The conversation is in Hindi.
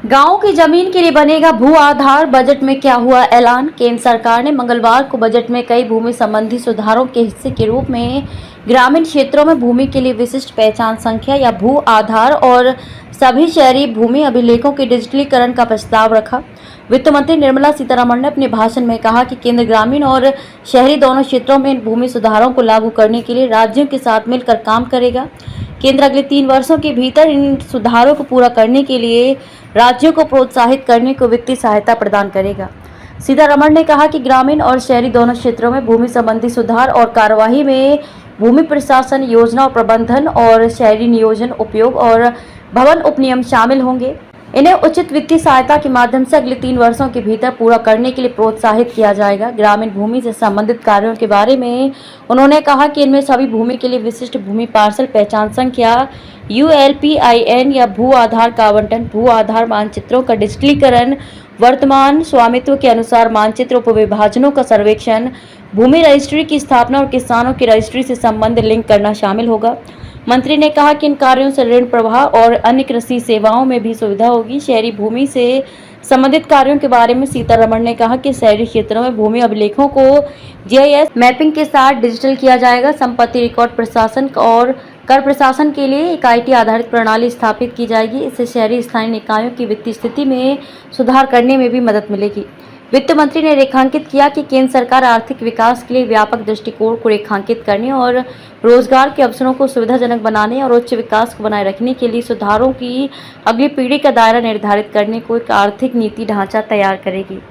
गांवों की जमीन के लिए बनेगा भू आधार। बजट में क्या हुआ ऐलान। केंद्र सरकार ने मंगलवार को बजट में कई भूमि संबंधी सुधारों के हिस्से के रूप में ग्रामीण क्षेत्रों में भूमि के लिए विशिष्ट पहचान संख्या या भू आधार और सभी शहरी भूमि अभिलेखों के डिजिटलीकरण का प्रस्ताव रखा। वित्त मंत्री निर्मला सीतारमण ने अपने भाषण में कहा कि केंद्र ग्रामीण और शहरी दोनों क्षेत्रों में इन भूमि सुधारों को लागू करने के लिए राज्यों के साथ मिलकर काम करेगा। केंद्र अगले 3 वर्षों के भीतर इन सुधारों को पूरा करने के लिए राज्यों को प्रोत्साहित करने को वित्तीय सहायता प्रदान करेगा। सीतारमण ने कहा कि ग्रामीण और शहरी दोनों क्षेत्रों में भूमि संबंधी सुधार और कार्यवाही में भूमि प्रशासन, योजना और प्रबंधन और शहरी नियोजन, उपयोग और भवन उपनियम शामिल होंगे। इन्हें उचित वित्तीय सहायता के माध्यम से अगले 3 वर्षों के भीतर पूरा करने के लिए प्रोत्साहित किया जाएगा। ग्रामीण भूमि से संबंधित कार्यों के बारे में उन्होंने कहा कि इनमें सभी भूमि के लिए विशिष्ट भूमि पार्सल पहचान संख्या ULPIN या भू आधार का आवंटन, भू आधार मानचित्रों का डिजिटलीकरण, वर्तमान स्वामित्व के अनुसार मानचित्र उपविभाजनों का सर्वेक्षण, भूमि रजिस्ट्री की स्थापना और किसानों की रजिस्ट्री से संबंध लिंक करना शामिल होगा। मंत्री ने कहा कि इन कार्यों से ऋण प्रवाह और अन्य कृषि सेवाओं में भी सुविधा होगी। शहरी भूमि से संबंधित कार्यों के बारे में सीतारमण ने कहा कि शहरी क्षेत्रों में भूमि अभिलेखों को GIS मैपिंग के साथ डिजिटल किया जाएगा। संपत्ति रिकॉर्ड प्रशासन और कर प्रशासन के लिए एक IT आधारित प्रणाली स्थापित की जाएगी। इससे शहरी स्थानीय निकायों की वित्तीय स्थिति में सुधार करने में भी मदद मिलेगी। वित्त मंत्री ने रेखांकित किया कि केंद्र सरकार आर्थिक विकास के लिए व्यापक दृष्टिकोण को रेखांकित करने और रोजगार के अवसरों को सुविधाजनक बनाने और उच्च विकास को बनाए रखने के लिए सुधारों की अगली पीढ़ी का दायरा निर्धारित करने को एक आर्थिक नीति ढांचा तैयार करेगी।